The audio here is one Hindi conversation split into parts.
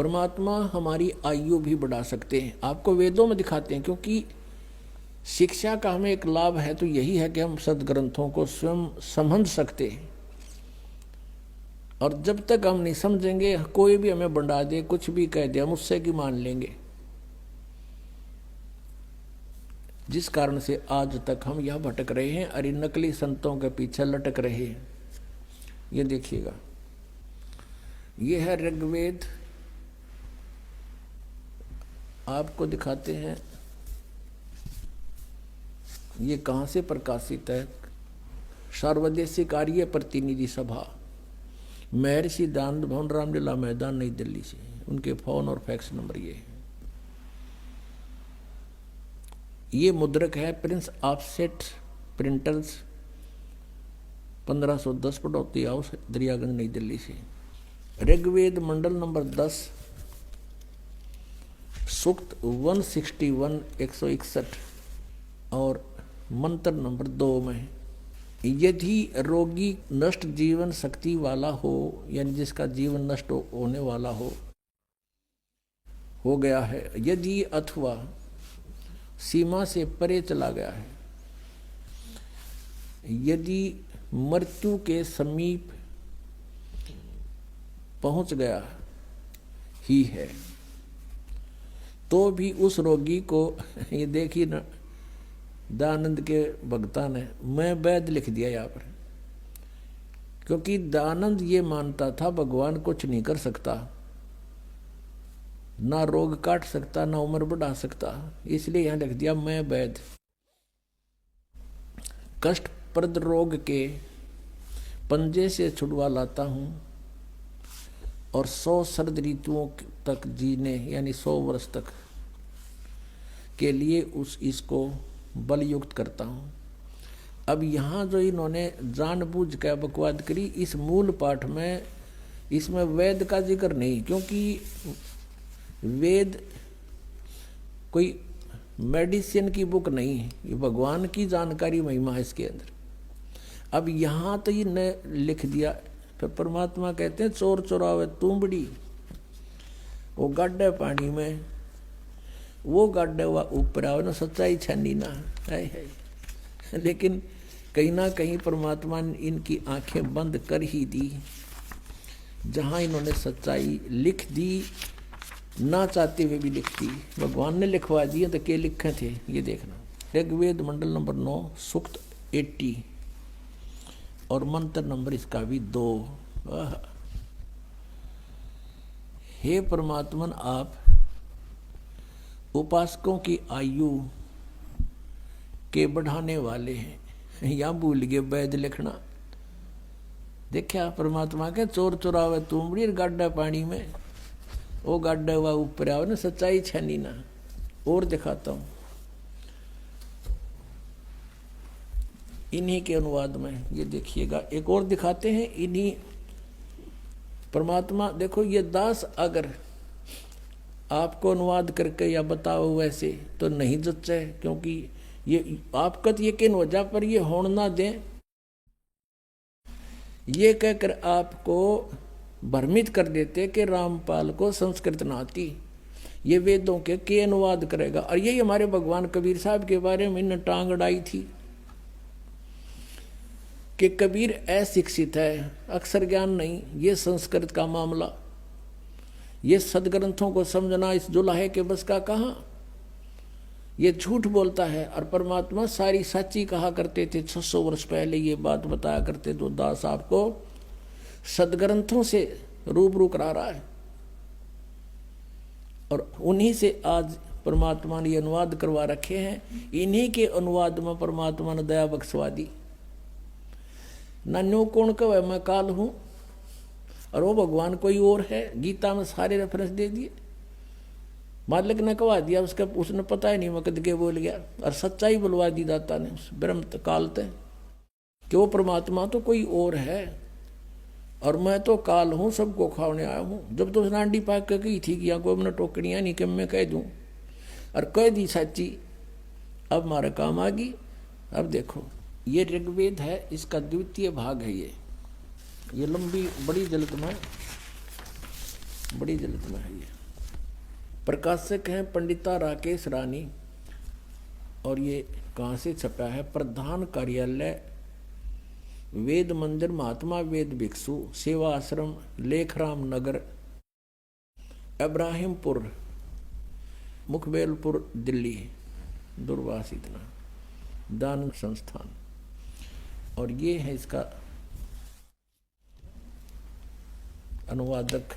परमात्मा हमारी आयु भी बढ़ा सकते हैं, आपको वेदों में दिखाते हैं। क्योंकि शिक्षा का हमें एक लाभ है तो यही है कि हम सदग्रंथों को स्वयं समझ सकते हैं। और जब तक हम नहीं समझेंगे, कोई भी हमें बढ़ा दे, कुछ भी कह दे, हम उससे की मान लेंगे। जिस कारण से आज तक हम यह भटक रहे हैं और इन नकली संतों के पीछे लटक रहे हैं। ये देखिएगा, ये है ऋग्वेद, आपको दिखाते हैं ये कहाँ से प्रकाशित है। सर्वदेशिक आर्य प्रतिनिधि सभा, महर्षि दानंद भवन, रामलीला मैदान, नई दिल्ली से। उनके फोन और फैक्स नंबर ये है। ये मुद्रक है Prince Offset Printers, 1510 Pataudi House, Daryaganj, New Delhi से। ऋग्वेद मंडल नंबर 10, सूक्त 161 161 और मंत्र नंबर 2 में, यदि रोगी नष्ट जीवन शक्ति वाला हो, यानी जिसका जीवन नष्ट होने वाला हो गया है, यदि अथवा सीमा से परे चला गया है, यदि मृत्यु के समीप पहुंच गया ही है, तो भी उस रोगी को, ये देखिए ना, दयानंद के भक्ता ने मैं वैद लिख दिया यहाँ पर। क्योंकि दयानंद ये मानता था भगवान कुछ नहीं कर सकता, ना रोग काट सकता, ना उम्र बढ़ा सकता, इसलिए यहां लिख दिया मैं वैद। कष्टप्रद रोग के पंजे से छुड़वा लाता हूं और 100 शरद ऋतुओं तक जीने, यानी 100 वर्ष तक के लिए इसको बलयुक्त करता हूं। अब यहाँ जो इन्होंने जानबूझ कर बकवाद करी, इस मूल पाठ में इसमें वेद का जिक्र नहीं। क्योंकि वेद कोई मेडिसिन की बुक नहीं है, ये भगवान की जानकारी महिमा है इसके अंदर। अब यहाँ तो ये न लिख दिया, फिर परमात्मा कहते हैं चोर चोरावे तुंबड़ी, वो गाड्डे पानी में, वो गाड्डे हुआ ऊपर आओ ना, सच्चाई छानी ना है। लेकिन कहीं ना कहीं परमात्मा ने इनकी आंखें बंद कर ही दी। जहाँ इन्होंने सच्चाई लिख दी, ना चाहते हुए भी लिख दी, भगवान ने लिखवा दिए तो क्या लिखे थे ये देखना। ऋग्वेद मंडल नंबर 9, सूक्त 80 और मंत्र नंबर इसका भी 2। हे परमात्मन, आप उपासकों की आयु के बढ़ाने वाले हैं। या भूल गए वैद लिखना। देखा परमात्मा के चोर चुरावे तुमड़ी गाड्डा पानी में, वो गाड्डा हुआ ऊपर आओ ना, सच्चाई छनी ना। और दिखाता हूं इन्हीं के अनुवाद में, ये देखिएगा। एक और दिखाते हैं इन्हीं परमात्मा। देखो ये दास अगर आपको अनुवाद करके या बताओ वैसे तो नहीं जच्चे, क्योंकि ये आपका तो यकीन हो जा, पर ये होड़ ना दें, ये कहकर आपको भ्रमित कर देते कि रामपाल को संस्कृत ना आती, ये वेदों के अनुवाद करेगा। और यही हमारे भगवान कबीर साहब के बारे में इन्हें टांग अड़ाई थी कि कबीर अशिक्षित है, अक्षर ज्ञान नहीं, ये संस्कृत का मामला, ये सदग्रंथों को समझना इस जुलाहे के बस का कहाँ, ये झूठ बोलता है। और परमात्मा सारी सच्ची कहा करते थे। 600 वर्ष पहले ये बात बताया करते तो दास आपको सदग्रंथों से रूबरू करा रहा है, और उन्हीं से आज परमात्मा ने अनुवाद करवा रखे हैं। इन्हीं के अनुवाद में परमात्मा ने दया बख्शवा दी। नन्यो कौन कवे मैं काल हूं, और वो भगवान कोई और है। गीता में सारे रेफरेंस दे दिए, मालिक ने कहा दिया, उसका उसने पता ही नहीं मैं कद के बोल गया। और सच्चाई बुलवा दी दाता ने उस ब्रह्म काल ते कि वो परमात्मा तो कोई और है, और मैं तो काल हूँ, सबको खाने आया हूँ। जब तो उसने आंडी पाक के कही थी कि यहाँ कोई मैंने टोकड़ियाँ नहीं कि मैं कह दूँ, और कह दी सच्ची, अब हमारे काम आ गई। अब देखो ये ऋग्वेद है, इसका द्वितीय भाग है। ये लंबी बड़ी जल्द में बड़ी जल्द में है ये। प्रकाशक हैं पंडिता राकेश रानी, और ये कहाँ से छपा है? प्रधान कार्यालय वेद मंदिर महात्मा वेद भिक्षु सेवा आश्रम लेखराम नगर इब्राहिमपुर मुखबेलपुर दिल्ली, दूरवास इतना, दान संस्थान। और ये है इसका अनुवादक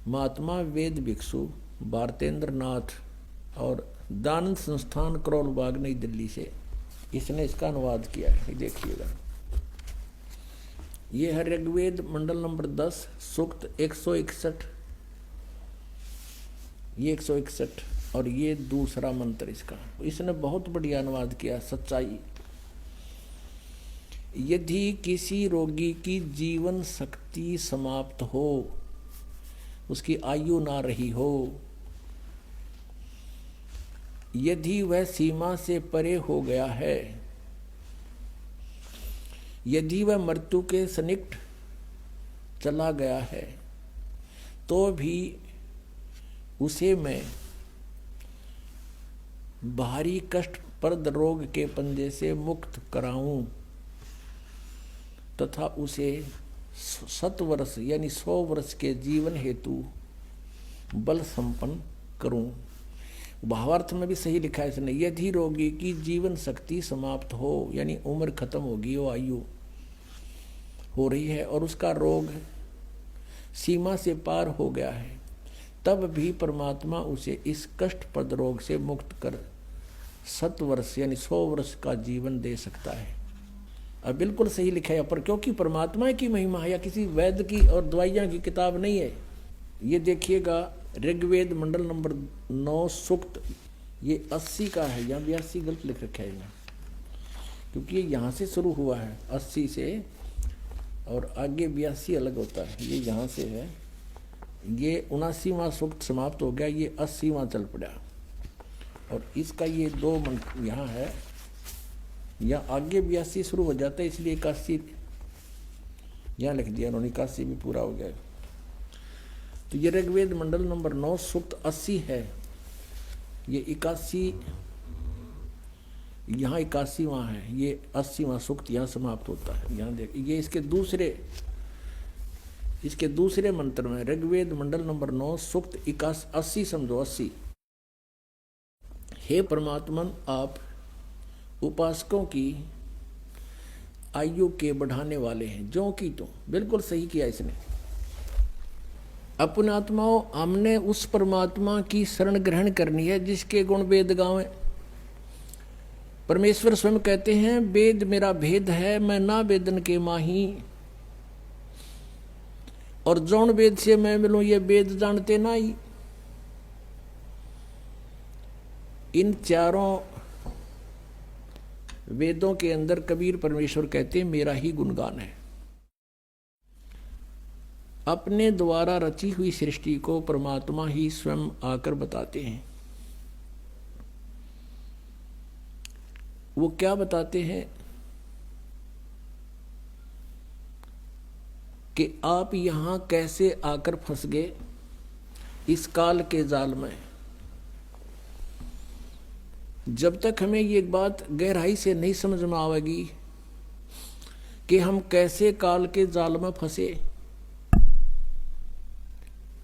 महात्मा वेद भिक्षु भारतेंद्र नाथ, और दान संस्थान करोल बाग नई दिल्ली से इसने इसका अनुवाद किया है। देखिएगा, ये है ऋग्वेद मंडल नंबर 10 सूक्त 161, ये 161, और ये दूसरा मंत्र इसका। इसने बहुत बढ़िया अनुवाद किया। सच्चाई, यदि किसी रोगी की जीवन शक्ति समाप्त हो, उसकी आयु ना रही हो, यदि वह सीमा से परे हो गया है, यदि वह मृत्यु के सन्निकट चला गया है, तो भी उसे मैं भारी कष्टप्रद रोग के पंजे से मुक्त कराऊं तथा उसे 7 वर्ष यानी 100 वर्ष के जीवन हेतु बल संपन्न करूं। भावार्थ में भी सही लिखा है इसने, यदि रोगी की जीवन शक्ति समाप्त हो, यानी उम्र खत्म होगी, वो आयु हो रही है और उसका रोग सीमा से पार हो गया है, तब भी परमात्मा उसे इस कष्टप्रद रोग से मुक्त कर 7 वर्ष यानी 100 वर्ष का जीवन दे सकता है। अब बिल्कुल सही लिखा है पर, क्योंकि परमात्मा की महिमा है, या किसी वैद्य की और दवाइयाँ की किताब नहीं है। ये देखिएगा ऋग्वेद मंडल नंबर 9 सूक्त, ये 80 का है, यहाँ 82 गलत लिख रखा है यहाँ, क्योंकि ये यहाँ से शुरू हुआ है 80 से, और आगे 82 अलग होता है, ये यहाँ से है। ये 79वां सूक्त समाप्त हो गया, ये 80वां चल पड़ा, और इसका ये 2 मंत्र यहाँ है, या आगे 82 शुरू हो जाता है, इसलिए 81 यहाँ लिख दिया उन्होंने, 81 भी पूरा हो गया। तो ये ऋग्वेद मंडल नंबर 9 सूक्त 80 है, ये 81 यहाँ 81वां है, ये 80वां सूक्त यहाँ समाप्त होता है। यहाँ देख, ये इसके दूसरे मंत्र में ऋग्वेद मंडल नंबर 9 सूक्त 80 समझो 80। हे परमात्मन, आप उपासकों की आयु के बढ़ाने वाले हैं, जो कि तो बिल्कुल सही किया इसने। अपने आत्माओं, हमने उस परमात्मा की शरण ग्रहण करनी है जिसके गुण वेद गावें। परमेश्वर स्वयं कहते हैं, वेद मेरा भेद है, मैं ना वेदन के माही, और जौन वेद से मैं मिलूं ये वेद जानते ना ही। इन चारों वेदों के अंदर कबीर परमेश्वर कहते हैं मेरा ही गुणगान है। अपने द्वारा रची हुई सृष्टि को परमात्मा ही स्वयं आकर बताते हैं। वो क्या बताते हैं कि आप यहां कैसे आकर फंस गए इस काल के जाल में। जब तक हमें ये बात गहराई से नहीं समझ में आवेगी कि हम कैसे काल के जाल में फंसे,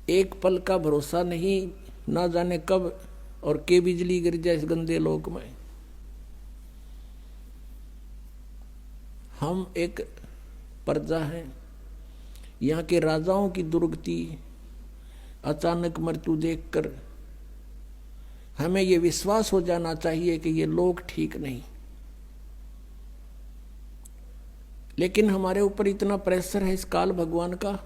एक पल का भरोसा नहीं, ना जाने कब और के बिजली गिर जाए इस गंदे लोक में। हम एक प्रजा हैं, यहाँ के राजाओं की दुर्गति, अचानक मृत्यु देखकर हमें ये विश्वास हो जाना चाहिए कि ये लोग ठीक नहीं। लेकिन हमारे ऊपर इतना प्रेशर है इस काल भगवान का,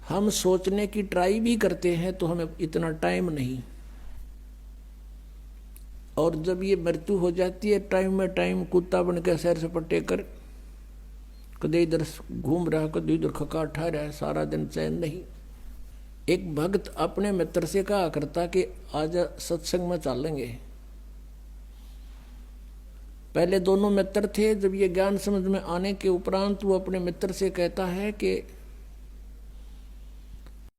हम सोचने की ट्राई भी करते हैं तो हमें इतना टाइम नहीं, और जब ये मृत्यु हो जाती है टाइम में टाइम कुत्ता बन के सैर सपाटे कर, कदे इधर घूम रहा कदे इधर खका ठा रहा है, सारा दिन चैन नहीं। एक भक्त अपने मित्र से कहा करता कि आज सत्संग में चलेंगे। पहले दोनों मित्र थे, जब ये ज्ञान समझ में आने के उपरांत वो अपने मित्र से कहता है कि